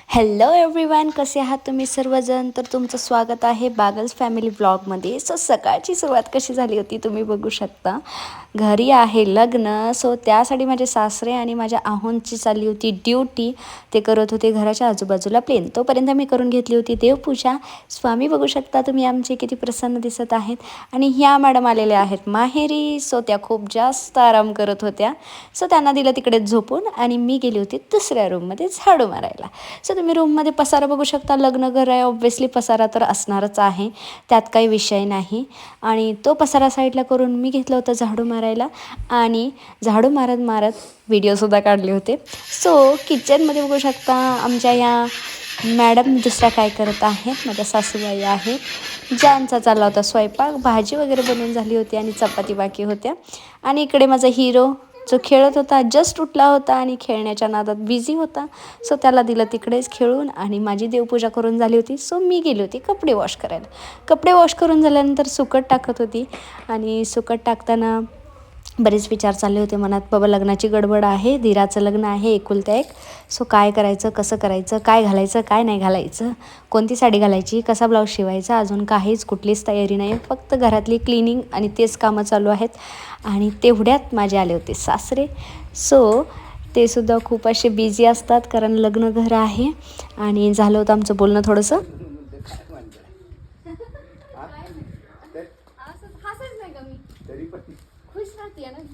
Hello everyone, कसे आहात तुम्ही सर्वजण. तर तुमचं स्वागत आहे बागल्स फॅमिली ब्लॉगमध्ये. सो सकाळची सुरुवात कशी झाली होती तुम्ही बघू शकता. घरी आहे लग्न, सो त्यासाठी माझे सासरे आणि माझ्या आहोंची चालली होती ड्युटी. ते करत होते घराच्या आजूबाजूला प्लेन. तोपर्यंत मी करून घेतली होती देवपूजा. स्वामी बघू शकता तुम्ही आमचे किती प्रसन्न दिसत आहेत. आणि ह्या मॅडम आलेल्या आहेत माहेरी, सो त्या खूप जास्त आराम करत होत्या. सो त्यांना दिलं तिकडेच झोपून आणि मी गेली होती दुसऱ्या रूममध्ये झाडू मारायला. सो तुम्ही रूममध्ये पसारा बघू शकता. लग्न घर आहे, ऑब्व्हियसली पसारा तर असणारच आहे, त्यात काही विषय नाही. आणि तो पसारा साईडला करून मी घेतलं होतं झाडू मारायला आणि झाडू मारत मारत व्हिडिओसुद्धा काढले होते. सो किचनमध्ये बघू शकता आमच्या या मॅडम दुसऱ्या काय करत आहेत. माझ्या सासूबाई आहेत, ज्यांचा चालला होता स्वयंपाक. भाजी वगैरे बनवून झाली होती आणि चपाती बाकी होत्या. आणि इकडे माझा हिरो जो खेळत होता, जस्ट उठला होता आणि खेळण्याच्या नादात बिझी होता. सो त्याला दिलं तिकडेच खेळून आणि माझी देवपूजा करून झाली होती. सो मी गेली होती कपडे वॉश करायला. कपडे वॉश करून झाल्यानंतर सुकट टाकत होती आणि सुकट टाकताना बरेच विचार चालले होते मनात. बाबा लग्नाची गडबड आहे, धीराचं लग्न आहे एकुलत्या एक. सो काय करायचं, कसं करायचं, काय घालायचं, काय नाही घालायचं, कोणती साडी घालायची, कसा ब्लाऊज शिवायचा, अजून काहीच कुठलीच तयारी नाही. फक्त घरातली क्लिनिंग आणि तेच कामं चालू आहेत. आणि तेवढ्यात माझे आले होते सासरे. सो ते सुद्धा खूप असे बिझी असतात, कारण लग्न घर आहे. आणि झालं होतं आमचं बोलणं थोडंसं. खुश राहते ना मी.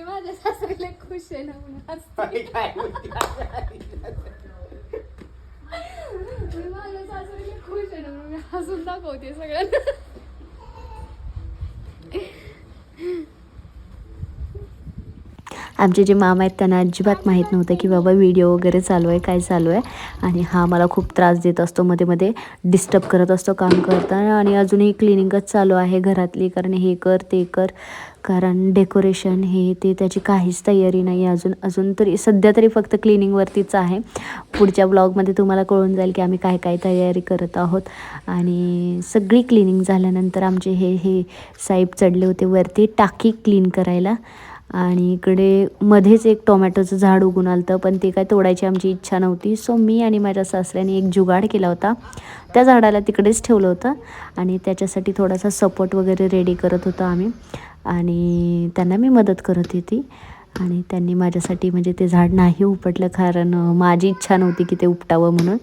माझ्या सासरीला खुश आहे ना म्हणून मी माझ्या सासरीला खुश आहे ना म्हणून मी हसून दाखवते सगळ्यांना. आमचे जे मामा आहेत त्यांना अजिबात माहीत नव्हतं की बाबा व्हिडिओ वगैरे चालू आहे, काय चालू आहे. आणि हा मला खूप त्रास देत असतो, मध्ये मध्ये डिस्टर्ब करत असतो काम करताना. आणि अजूनही क्लिनिंगच चालू आहे घरातली, कारण हे कर ते कर, कारण डेकोरेशन हे ते त्याची काहीच तयारी नाही अजून तरी सध्या तरी फक्त क्लिनिंगवरतीच आहे. पुढच्या ब्लॉगमध्ये तुम्हाला कळून जाईल की आम्ही काय काय तयारी करत आहोत. आणि सगळी क्लिनिंग झाल्यानंतर आमचे हे साहेब चढले होते वरती टाकी क्लीन करायला. आणि इकडे मध्येच एक टोमॅटोचं झाड उगून आलं होतं, पण ते काय तोडायची आमची इच्छा नव्हती. सो मी आणि माझ्या सासऱ्याने एक जुगाड केला होता. त्या झाडाला तिकडेच ठेवलं होतं आणि त्याच्यासाठी थोडासा सपोर्ट वगैरे रेडी करत होतो आम्ही. आणि त्यांना मी मदत करत होती आणि त्यांनी माझ्यासाठी म्हणजे ते झाड नाही उपटलं, कारण माझी इच्छा नव्हती की ते उपटावं म्हणून.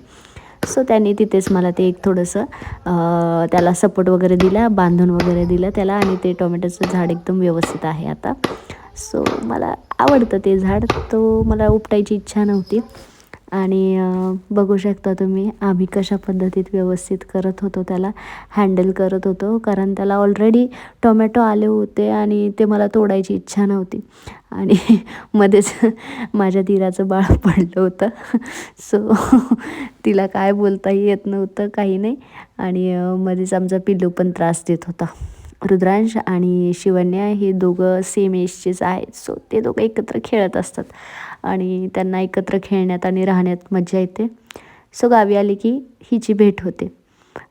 सो त्यांनी तिथेच मला ते एक थोडंसं त्याला सपोर्ट वगैरे दिला, बांधून वगैरे दिलं त्याला. आणि ते टोमॅटोचं झाड एकदम व्यवस्थित आहे आता. सो मला आवडतं ते झाड, तो मला उपटायची इच्छा नव्हती. आणि बघू शकता तुम्ही आम्ही कशा पद्धतीत व्यवस्थित करत होतो, त्याला हँडल करत होतो, कारण त्याला ऑलरेडी टोमॅटो आले होते आणि ते मला तोडायची इच्छा नव्हती. आणि मध्येच माझ्या धीराचं बाळ पडलं होतं. सो तिला काय बोलताही येत नव्हतं, काही नाही. आणि मध्येच आमचा पिल्लू पण त्रास देत होता. रुद्रांश आणि शिवन्या हे दोघं सेम एजचेच आहेत. सो ते दोघं एकत्र खेळत असतात आणि त्यांना एकत्र खेळण्यात आणि राहण्यात मजा येते. सो गावी आली की हिची भेट होते.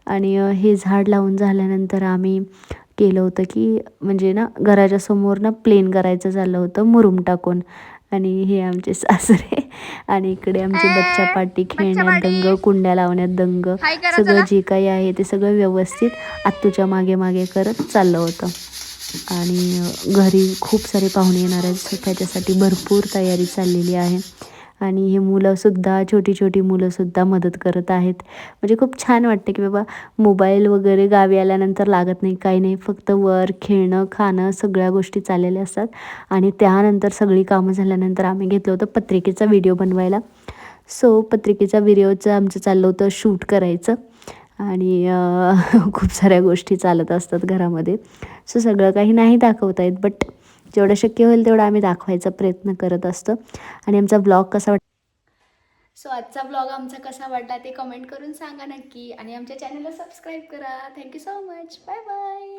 आणि हे झाड लावून झाल्यानंतर आम्ही केलं होतं की म्हणजे ना घराच्या समोर ना प्लेन करायचं झालं होतं मुरुम टाकून. आणि हे आमचे सासरे. आणि इकडे आमचे बच्चा पार्टी खेळण्यात दंग, कुंड्या लावण्यात दंग, सगळं जे काही आहे ते सगळं व्यवस्थित आत्तूच्या मागे मागे करत चाललं होतं. आणि घरी खूप सारे पाहुणे येणार आहेत, सो त्याच्यासाठी भरपूर तयारी चाललेली आहे. आणि हे मुलंसुद्धा, छोटी छोटी मुलंसुद्धा मदत करत आहेत. म्हणजे खूप छान वाटतं की बाबा मोबाईल वगैरे गावी आल्यानंतर लागत नाही, काही नाही, फक्त वर खेळणं, खाणं, सगळ्या गोष्टी चाललेल्या असतात. आणि त्यानंतर सगळी कामं झाल्यानंतर आम्ही घेतलं होतं पत्रिकेचा व्हिडिओ बनवायला. सो पत्रिकेच्या व्हिडिओचं आमचं चाललं होतं शूट करायचं. आणि खूप साऱ्या गोष्टी चालत असतात घरामध्ये. सो सगळं काही नाही दाखवता येत, बट जेवढं शक्य होईल तेवढं आम्ही दाखवायचा प्रयत्न करत असतो. आणि आमचा ब्लॉग कसा वाटला, सो आजचा ब्लॉग आमचा कसा वाटला ते कमेंट करून सांगा नक्की. आणि आमच्या चॅनलला सबस्क्राईब करा. Thank you so much. Bye bye.